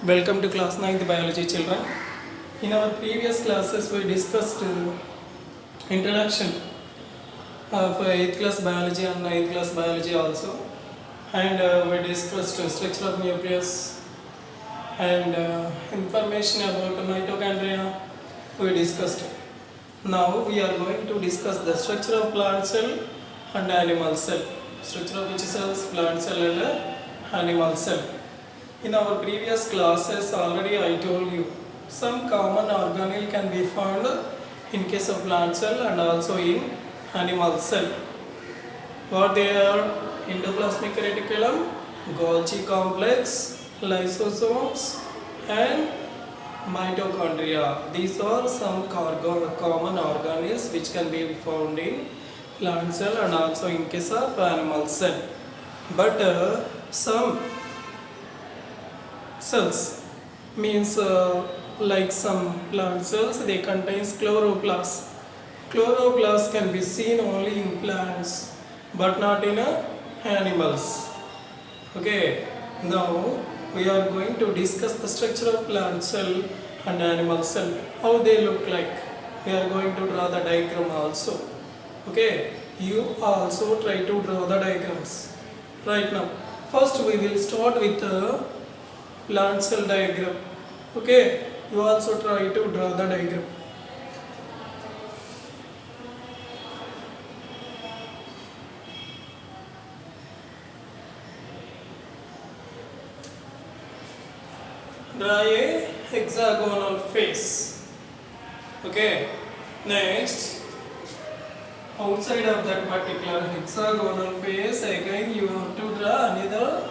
Welcome to class 9th biology children. In our previous classes we discussed introduction of 8th class biology and 9th class biology also, and we discussed structure of nucleus and information about mitochondria we discussed. Now we are going to discuss the structure of plant cell and animal cell. Structure of which cells? Plant cell and animal cell. In our previous classes already I told you some common organelle can be found in case of plant cell and also in animal cell. What they are? Endoplasmic reticulum, Golgi complex, lysosomes and mitochondria. These are some common organelles which can be found in plant cell and also in case of animal cell. But some cells means like some plant cells, they contains chloroplast. Chloroplast can be seen only in plants but not in animals. Okay, now we are going to discuss the structure of plant cell and animal cell, how they look like. We are going to draw the diagram also. Okay, you also try to draw the diagrams right now. First we will start with the plant cell diagram. Okay, you also try to draw the diagram. Draw a hexagonal face. Okay, next outside of that particular hexagonal face again you have to draw another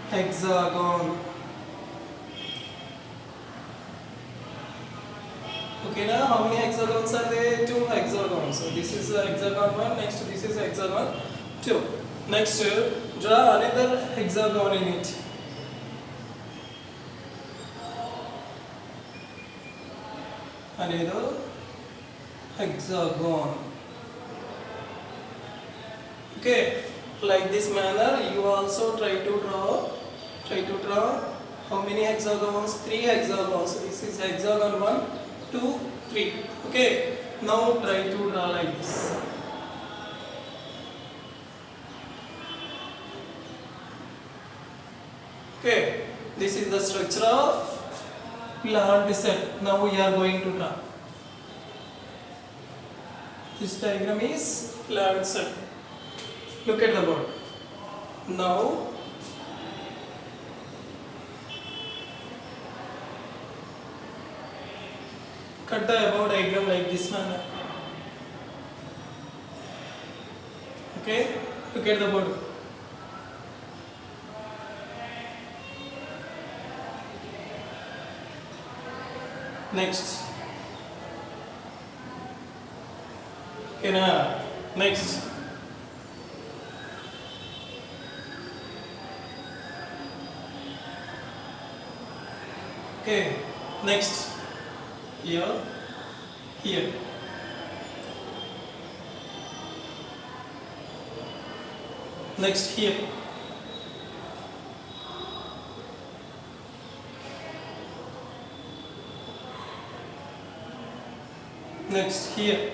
hexagon. Okay, now how many hexagons are there? 2 hexagons. So this is hexagon 1, next this is hexagon 2. Next draw another hexagon in it. Another hexagon. Okay, like this manner you also try to draw how many hexagons? 3 hexagons. So this is hexagon 1, 2, 3. Okay, now try to draw like this. Okay, this is the structure of plant cell. Now we are going to draw. This diagram is plant cell. Look at the board. Now cut the above diagram like this manner. Okay, look at the board. Next. Okay, now next. Okay, next. Here. Next here. Next here.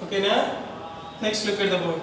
Okay, now next look at the board.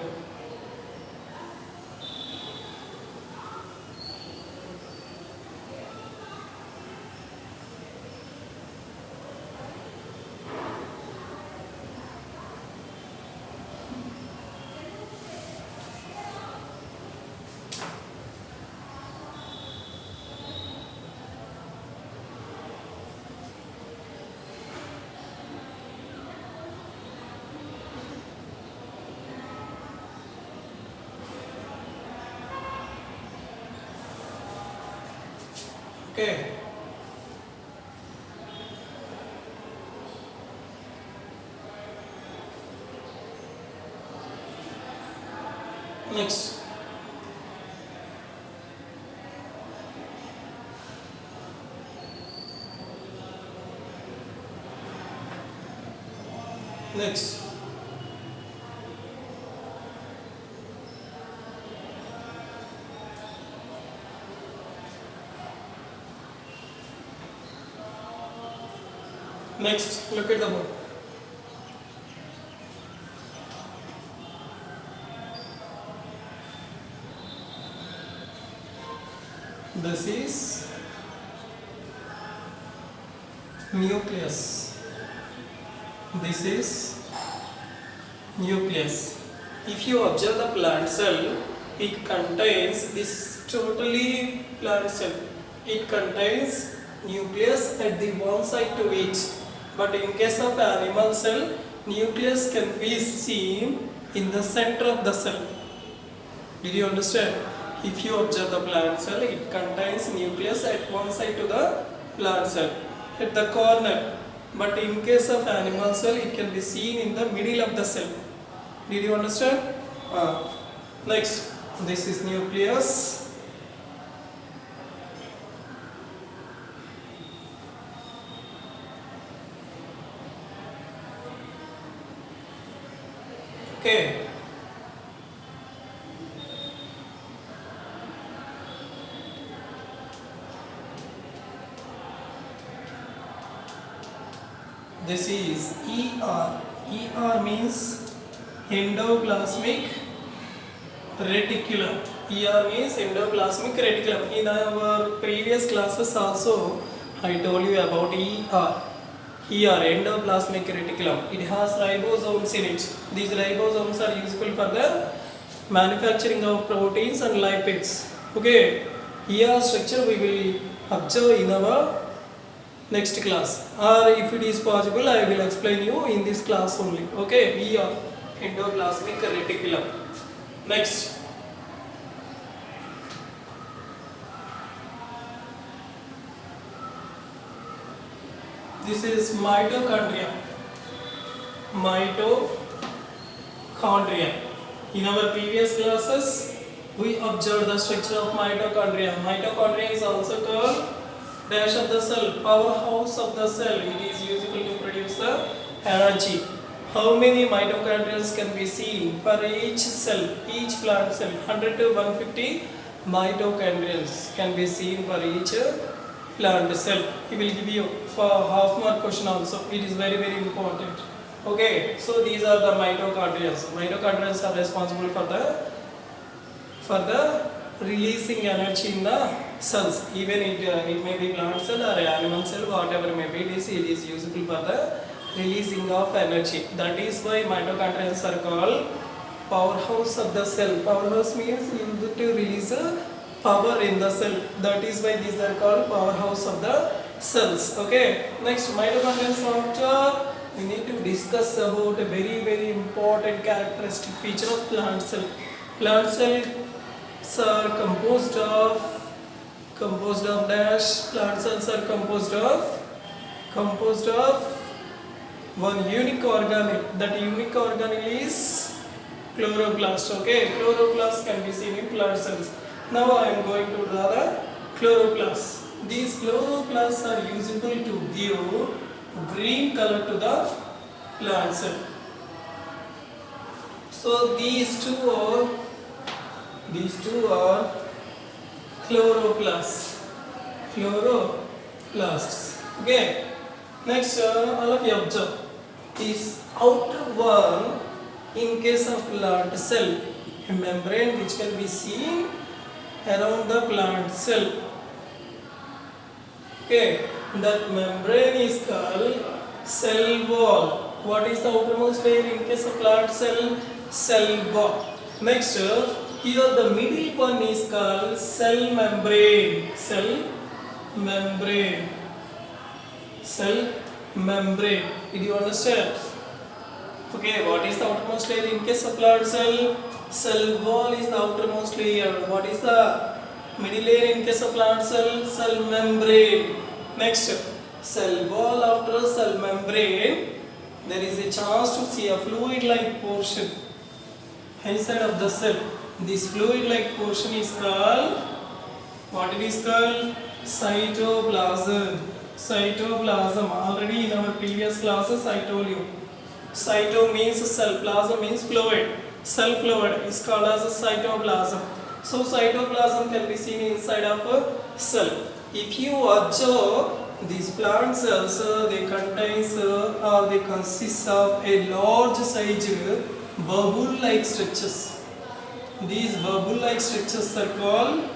Okay. Next. Next. Next, look at the board. This is nucleus. This is nucleus. If you observe the plant cell, it contains this totally plant cell. It contains nucleus at the one side to it. But in case of animal cell, nucleus can be seen in the center of the cell. Did you understand? If you observe the plant cell, it contains nucleus at one side to the plant cell, at the corner. But in case of animal cell, it can be seen in the middle of the cell. Did you understand? Next, this is nucleus. Okay. This is ER. ER means endoplasmic reticulum. ER means endoplasmic reticulum. In our previous classes also, I told you about ER. ER, endoplasmic reticulum. It has ribosomes in it. These ribosomes are useful for the manufacturing of proteins and lipids. Okay. ER structure we will observe in our next class, or if it is possible I will explain you in this class only. Okay, ER, endoplasmic reticulum. Next, this is mitochondria. Mitochondria. In our previous classes we observed the structure of mitochondria. Mitochondria is also called dash of the cell, powerhouse of the cell. It is useful to produce the energy. How many mitochondria can be seen per each cell, each plant cell? 100 to 150 mitochondria can be seen per each plant cell. He will give you for half mark question also. It is very important. Okay, so these are the mitochondria. Mitochondria are responsible for the releasing energy in the cells. Even it may be plant cell or animal cell, whatever may be, it is useful for the releasing of energy. That is why mitochondria are called powerhouse of the cell. Powerhouse means used to release power in the cell. That is why these are called powerhouse of the cells. Okay. Next, mitochondria structure. We need to discuss about a very important characteristic feature of plant cell. Plant cells are composed of dash. Plant cells are composed of one unique organelle. That unique organelle is chloroplast. Okay, chloroplast can be seen in plant cells. Now I am going to draw the chloroplast. These chloroplasts are useful to give green color to the plant cell. So these two are chloroplasts. Okay. Next, all of you observe this outer one. In case of plant cell, a membrane which can be seen around the plant cell. Okay, that membrane is called cell wall. What is the outermost layer in case of plant cell? Cell wall. Next, here the middle one is called cell membrane. Cell membrane. Did you understand? Okay, what is the outermost layer in case of plant cell? Cell wall is the outermost layer. What is the middle layer in case of plant cell? Cell membrane. Next, cell wall after cell membrane, there is a chance to see a fluid-like portion inside of the cell. This fluid-like portion is called, what it is called? Cytoplasm. Cytoplasm. Already in our previous classes I told you. Cyto means cell, plasm means fluid. Cell fluid is called as a cytoplasm. So cytoplasm can be seen inside of a cell. If you observe These plant cells they contains or they consist of a large sized bubble-like structures. These bubble-like structures are called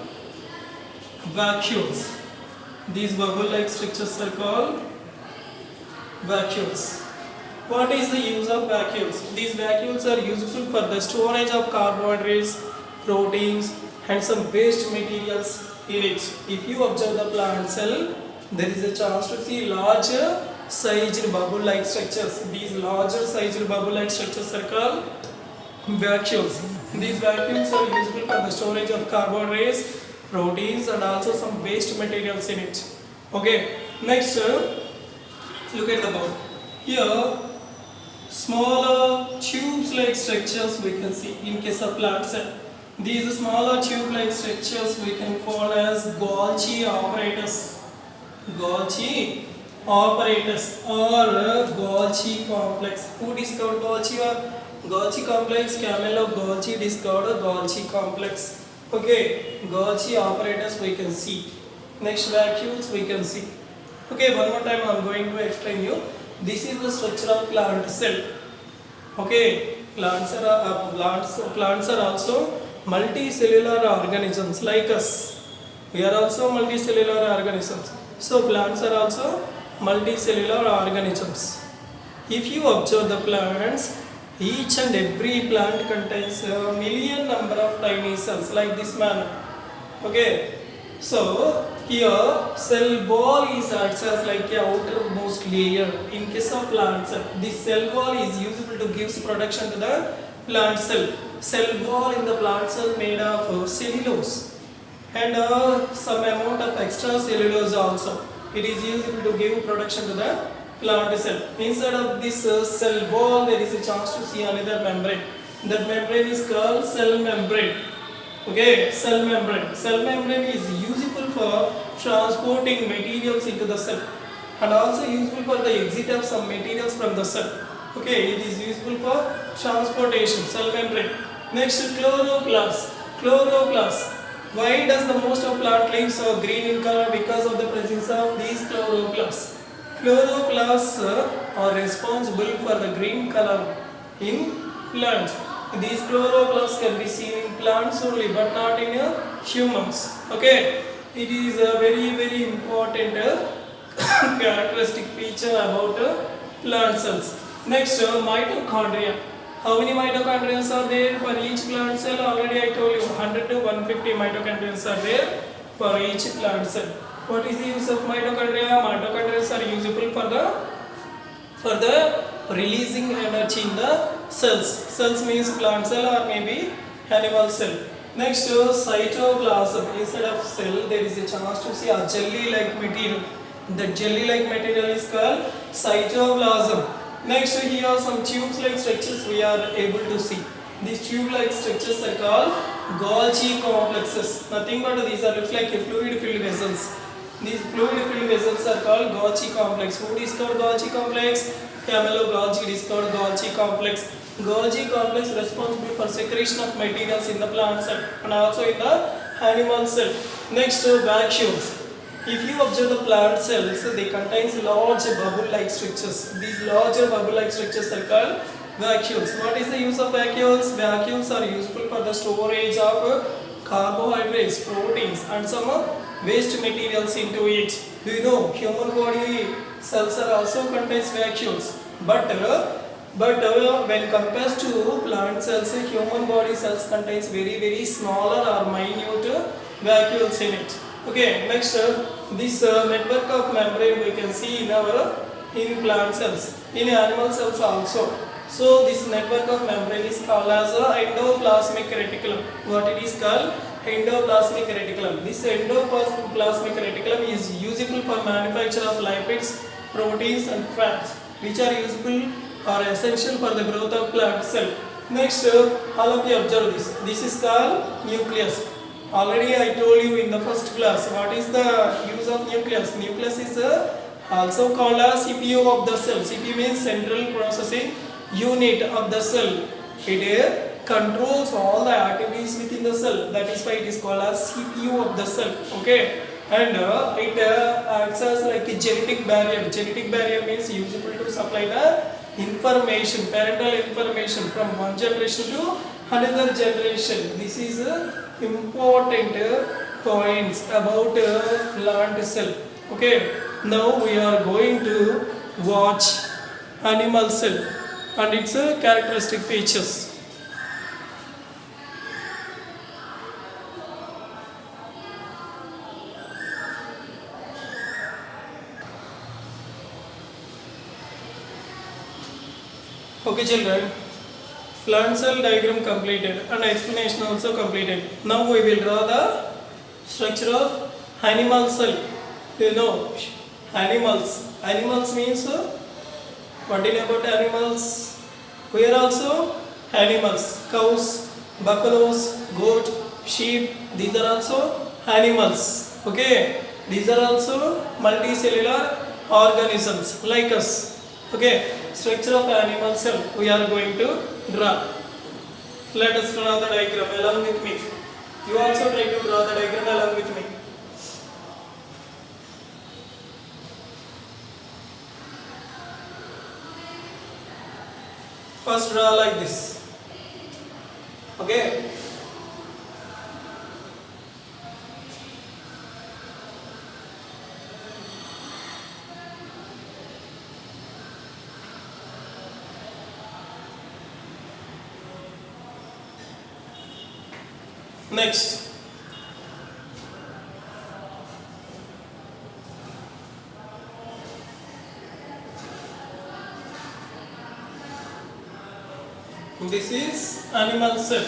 vacuoles. These bubble-like structures are called vacuoles. What is the use of vacuoles? These vacuoles are useful for the storage of carbohydrates, proteins, and some waste materials in it. If you observe the plant cell, there is a chance to see larger sized bubble-like structures. These larger sized bubble-like structures are called vacuoles. These vacuoles are useful for the storage of carbohydrates, proteins, and also some waste materials in it. Okay, next look at the board. Here, smaller tubes-like structures we can see in case of plant cell. These smaller tube-like structures we can call as Golgi apparatus. Golgi apparatus or Golgi complex. Who discovered Golgi or Golgi complex? Camillo Golgi discovered Golgi complex. Okay, Golgi apparatus we can see. Next vacuoles we can see. Okay, one more time I am going to explain you. This is the structure of plant cell. Okay, plants are also multicellular organisms like us. We are also multicellular organisms. So plants are also multicellular organisms. If you observe the plants, each and every plant contains a million number of tiny cells like this manner. Okay, so here cell wall is acts as like a outermost layer. In case of plants, this cell wall is useful to give protection to the plant cell. Cell wall in the plant cell made of cellulose and some amount of extra cellulose also. It is useful to give protection to the plant cell. Inside of this cell wall there is a chance to see another membrane. That membrane is called cell membrane. Okay, cell membrane. Cell membrane is useful for transporting materials into the cell and also useful for the exit of some materials from the cell. Okay, it is useful for transportation, cell membrane. Next, chloroplast. Chloroplast. Why does the most of plant leaves are green in color? Because of the presence of these chloroplasts. Chloroplasts are responsible for the green color in plants. These chloroplasts can be seen in plants only but not in humans. Okay, it is a very important characteristic feature about plant cells. Next, mitochondria. How many mitochondria are there for each plant cell? Already I told you 100 to 150 mitochondria are there for each plant cell. What is the use of mitochondria? Mitochondria are useful for the releasing energy in the cells. Cells means plant cell or maybe animal cell. Next, cytoplasm. Instead of cell, there is a chance to see a jelly-like material. The jelly-like material is called cytoplasm. Next, here are some tubes-like structures we are able to see. These tube-like structures are called Golgi complexes. Nothing but these are look like fluid-filled vessels. These fluid-filled vessels are called Golgi complex. Who discovered Golgi complex? Camillo Golgi discovered Golgi complex. Golgi complex responsible for secretion of materials in the plant cell and also in the animal cell. Next, vacuoles. If you observe the plant cells, they contain large bubble-like structures. These larger bubble-like structures are called vacuoles. What is the use of vacuoles? Vacuoles are useful for the storage of carbohydrates, proteins, and some waste materials into it. Do you know human body cells are also contains vacuoles, but when compared to plant cells, human body cells contains very smaller or minute vacuoles in it. Okay, next this network of membrane we can see in plant cells, in animal cells also. So this network of membrane is called as endoplasmic reticulum. What it is called? Endoplasmic reticulum. This endoplasmic reticulum is useful for manufacture of lipids, proteins and fats, which are useful or essential for the growth of plant cell. Next, all of you observe this. This is called nucleus. Already I told you in the first class what is the use of nucleus. Nucleus is also called as CPU of the cell. CPU means central processing unit of the cell. It controls all the activities within the cell. That is why it is called as CPU of the cell. Okay. and it acts as like a genetic barrier. Genetic barrier means useful to supply the information, parental information from one generation to another generation. This is important points about plant cell. Okay, now we are going to watch animal cell and its characteristic features. Okay children, plant cell diagram completed and explanation also completed. Now we will draw the structure of animal cell. You know, animals. Animals means what do you know about animals? We are also animals. Cows, buffaloes, goat, sheep. These are also animals. Okay. These are also multicellular organisms like us. Okay. Structure of animal cell we are going to draw. Let us draw the diagram along with me. You also try to draw the diagram along with me. First draw like this. Okay. Next. This is animal cell.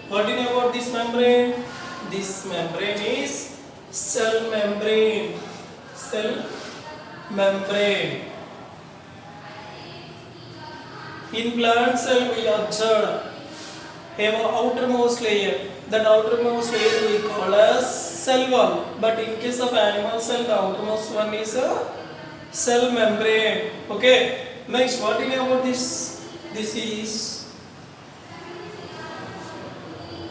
What do you know about this membrane? This membrane is cell membrane. Cell membrane. In plant cell we observe have an outermost layer. That outermost layer we call as cell wall. But in case of animal cell, the outermost one is a cell membrane. Okay. Next, what do you know about this? This is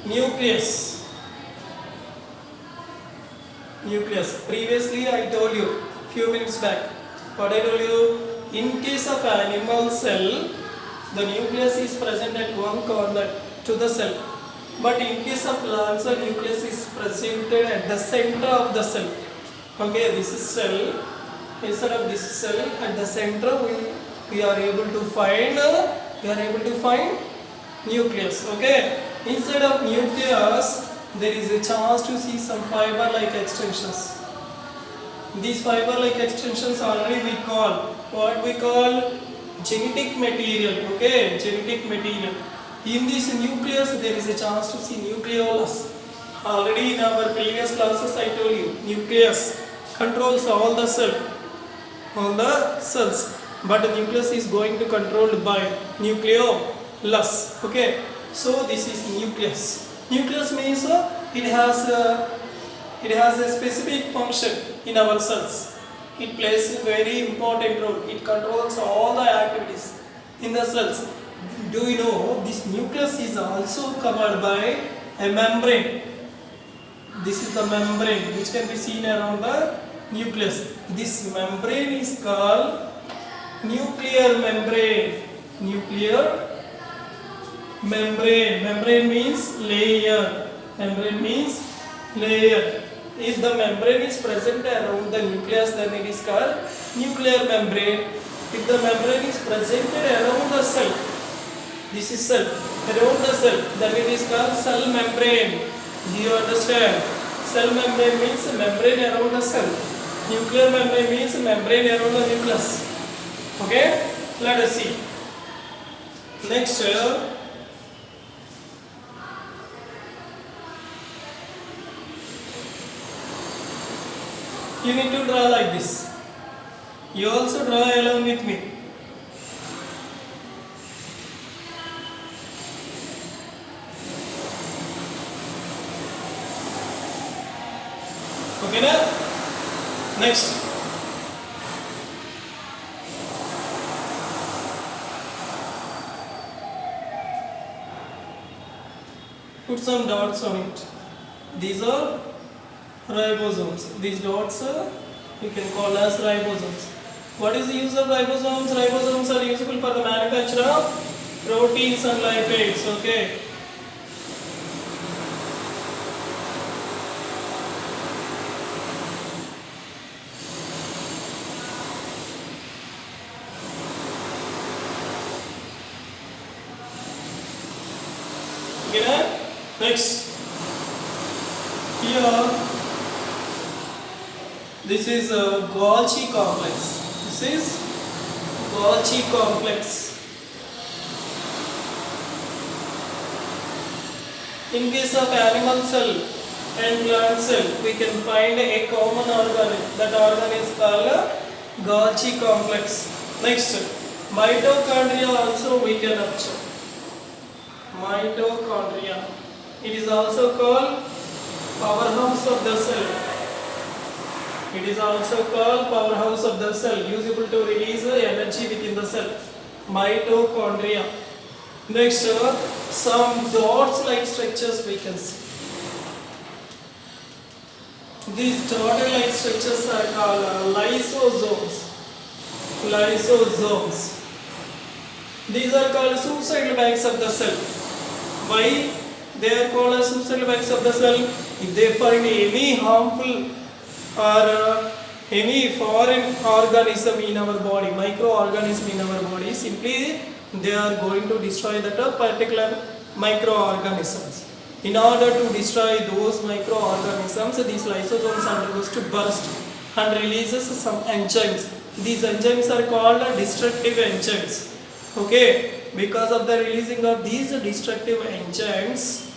nucleus. Nucleus. Previously, I told you few minutes back. What I told you? In case of animal cell, the nucleus is present at one corner to the cell. But in case of plant cell, nucleus is presented at the center of the cell. Okay, this is cell. Instead of this cell, at the center we are able to find nucleus. Okay, inside of nucleus there is a chance to see some fiber-like extensions. These fiber-like extensions already we call what we call genetic material. Okay, genetic material. In this nucleus there is a chance to see nucleolus. Already in our previous classes I told you nucleus controls all the cells, but the nucleus is going to controlled by nucleolus. Okay, so this is nucleus. Nucleus means it has a specific function in our cells. It plays a very important role. It controls all the activities in the cells. Do you know this nucleus is also covered by a membrane? This is the membrane which can be seen around the nucleus. This membrane is called nuclear membrane. Nuclear membrane. Membrane means layer. Membrane means layer. If the membrane is present around the nucleus, then it is called nuclear membrane. If the membrane is presented around the cell, this is cell, around the cell, then it is called cell membrane. Do you understand? Cell membrane means membrane around the cell. Nuclear membrane means membrane around the nucleus. Okay? Let us see. Next, you need to draw like this. You also draw along with me. Okay, now? Next. Put some dots on it. These are ribosomes. These dots we can call as ribosomes. What is the use of ribosomes? Ribosomes are useful for the manufacture of proteins and lipids. Okay. Okay. Next. Here, this is a Golgi complex. This is Golgi complex. In case of animal cell and plant cell, we can find a common organ. That organ is called Golgi complex. Next, mitochondria also we can observe. Mitochondria. It is also called powerhouse of the cell. It is also called powerhouse of the cell, usable to release energy within the cell. Mitochondria. Next, some dots like structures we can see. These dot like structures are called lysosomes. Lysosomes. These are called suicidal banks of the cell. Why they are called as suicidal banks of the cell? If they find any harmful or any foreign organism in our body, microorganism in our body, simply they are going to destroy that particular microorganisms. In order to destroy those microorganisms, these lysosomes undergoes to burst and releases some enzymes. These enzymes are called destructive enzymes. Okay, because of the releasing of these destructive enzymes,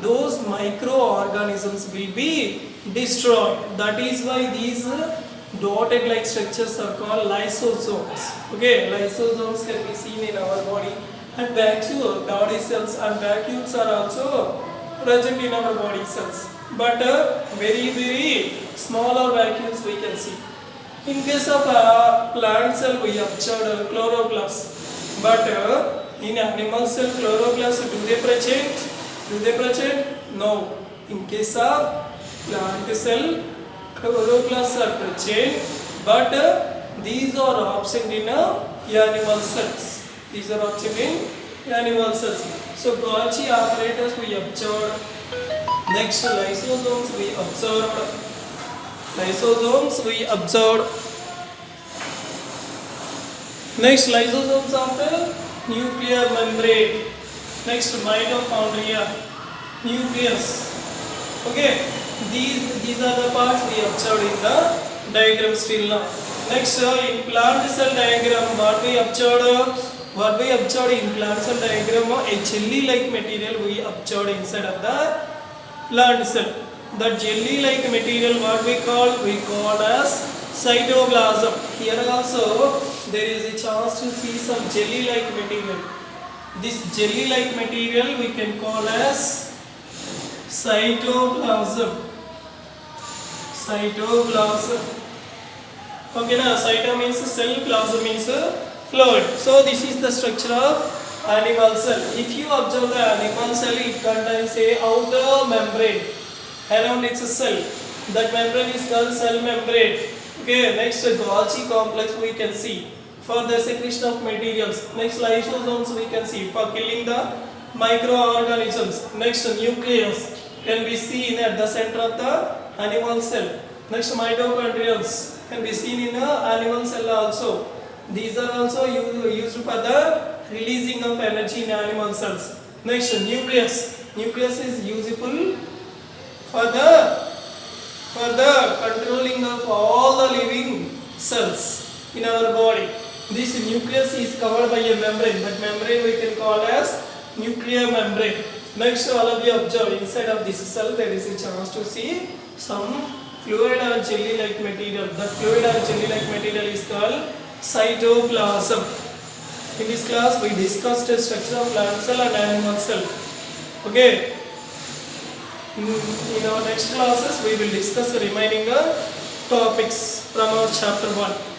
those microorganisms will be destroyed. That is why these dotted like structures are called lysosomes. Okay, lysosomes can be seen in our body, and vacuole body cells and vacuoles are also present in our body cells, but very smaller vacuoles we can see. In case of plant cell, we observed chloroplasts. But in animal cell, chloroplasts, do they present? Do they present? No. In case of plant cell, chloroplasts are present, but these are absent in animal cells. These are absent in animal cells. So Golgi apparatus we observed. Next, lysosomes we observed. Lysosomes we observed. Next, lysosomes after nuclear membrane. Next, mitochondria, nucleus. Okay, these are the parts we observed in the diagram still now. Next, in plant cell diagram, what we observed in plant cell diagram, a jelly-like material we observed inside of the plant cell. That jelly-like material, what we call as cytoplasm. Here also there is a chance to see some jelly-like material. This jelly-like material we can call as cytoplasm. Cytoplasm. Okay, now cyto means cell, plasm means fluid. So this is the structure of animal cell. If you observe the animal cell, it contains a outer membrane around its cell. That membrane is called cell membrane. Okay, next Golgi complex we can see for the secretion of materials. Next, lysosomes we can see for killing the microorganisms. Next, nucleus can be seen at the center of the animal cell. Next, mitochondria can be seen in the animal cell also. These are also used for the releasing of energy in animal cells. Next, nucleus. Nucleus is useful for the controlling of all the living cells in our body. This nucleus is covered by a membrane. That membrane we can call as nuclear membrane. Next, all of you observe inside of this cell there is a chance to see some fluid or jelly-like material. That fluid or jelly-like material is called cytoplasm. In this class we discussed the structure of plant cell and animal cell. Okay. In our next classes we will discuss the remaining topics from our chapter 1.